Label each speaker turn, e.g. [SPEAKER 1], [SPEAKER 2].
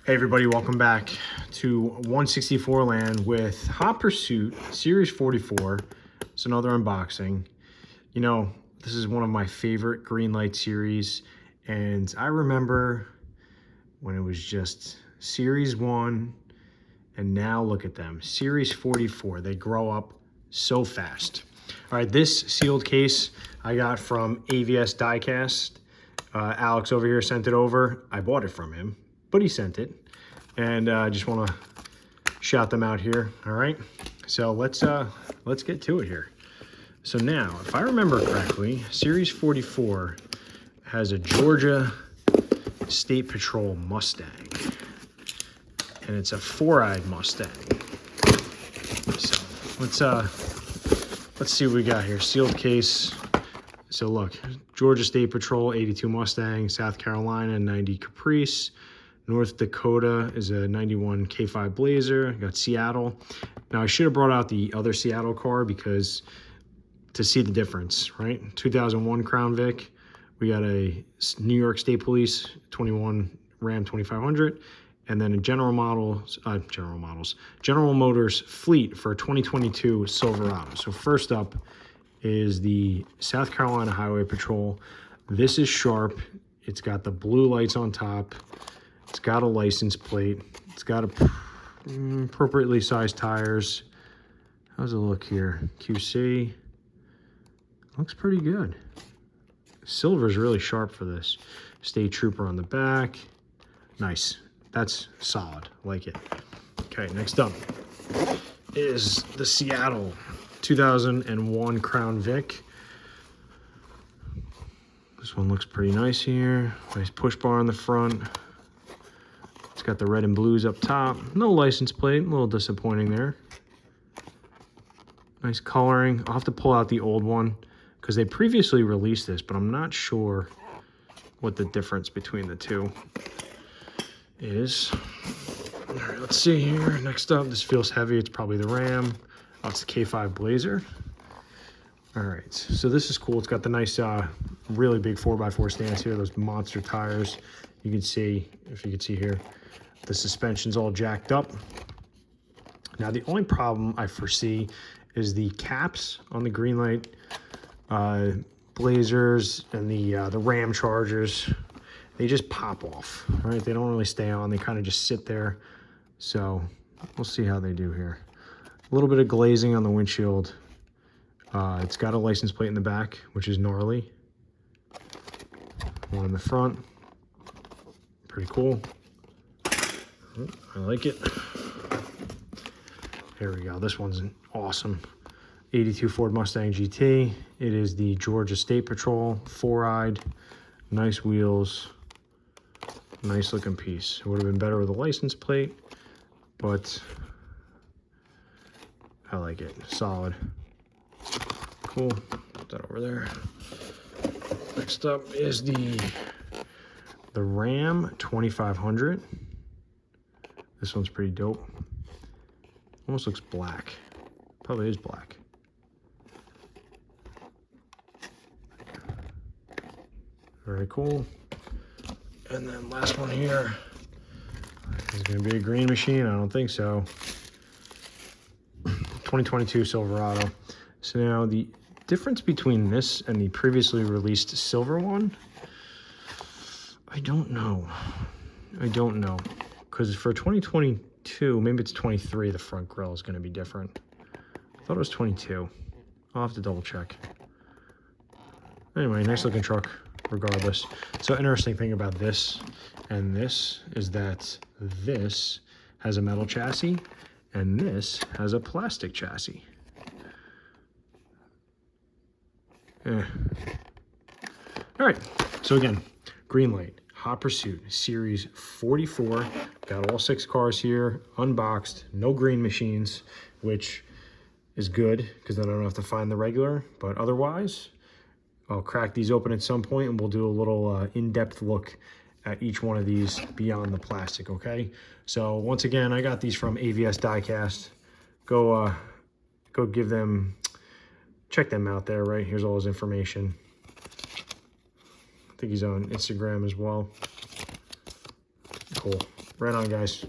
[SPEAKER 1] Hey everybody, welcome back to Onesixtyfourland with Hot Pursuit Series 44. It's another unboxing. You know, this is one of my favorite GreenLight series, and I remember when it was just Series 1, and now look at them, Series 44. They grow up so fast. All right, this sealed case I got from AVS Diecast. Alex over here sent it over. I bought it from him, but he sent it, and I just want to shout them out here. All right, so let's get to it here. So now, if I remember correctly, Series 44 has a Georgia State Patrol Mustang, and it's a four-eyed Mustang. So let's see what we got here. Sealed case. So look, Georgia State Patrol 82 Mustang, South Carolina 90 Caprice, North Dakota is a 91 K5 Blazer. Got Seattle. Now I should have brought out the other Seattle car because to see the difference, right? 2001 Crown Vic. We got a New York State Police 21 Ram 2500, and then a General Motors fleet for 2022 Silverado. So first up is the South Carolina Highway Patrol. This is sharp. It's got the blue lights on top. It's got a license plate. It's got appropriately sized tires. How's it look here? QC. Looks pretty good. Silver is really sharp for this. State Trooper on the back. Nice. That's solid. Like it. Okay, next up is the Seattle 2001 Crown Vic. This one looks pretty nice here. Nice push bar on the front. It's got the red and blues up top. No license plate. A little disappointing there. Nice coloring. I'll have to pull out the old one because they previously released this, but I'm not sure what the difference between the two is. All right, let's see here. Next up, this feels heavy. It's probably the Ram. Oh, it's the K5 Blazer. All right, so this is cool. It's got the nice, really big 4x4 stance here, those monster tires. You can see, if you can see here, the suspension's all jacked up. Now, the only problem I foresee is the caps on the GreenLight Blazers and the Ram Chargers. They just pop off, right? They don't really stay on. They kind of just sit there. So we'll see how they do here. A little bit of glazing on the windshield. It's got a license plate in the back, which is gnarly. One in the front. Pretty cool. I like it. Here we go. This one's awesome. 82 Ford Mustang GT. It is the Georgia State Patrol, four-eyed, nice wheels, nice looking piece. It would have been better with a license plate, but I like it. Solid. Cool. Put that over there. Next up is the Ram 2500. This one's pretty dope. Almost looks black. Probably is black. Very cool. And then last one here is going to be a green machine. I don't think so. 2022 Silverado. So now the difference between this and the previously released silver one, I don't know. Because for 2022, maybe it's 23, the front grille is going to be different. I thought it was 22. I'll have to double check. Anyway, nice looking truck regardless. So interesting thing about this and this is that this has a metal chassis and this has a plastic chassis. All right, so again, GreenLight, Hot Pursuit, Series 44. Got all 6 cars here, unboxed, no green machines, which is good because then I don't have to find the regular, but otherwise, I'll crack these open at some point and we'll do a little in-depth look at each one of these beyond the plastic, okay? So once again, I got these from AVS Diecast. Go give them, check them out there, right? Here's all his information. I think he's on Instagram as well. Cool. Right on, guys.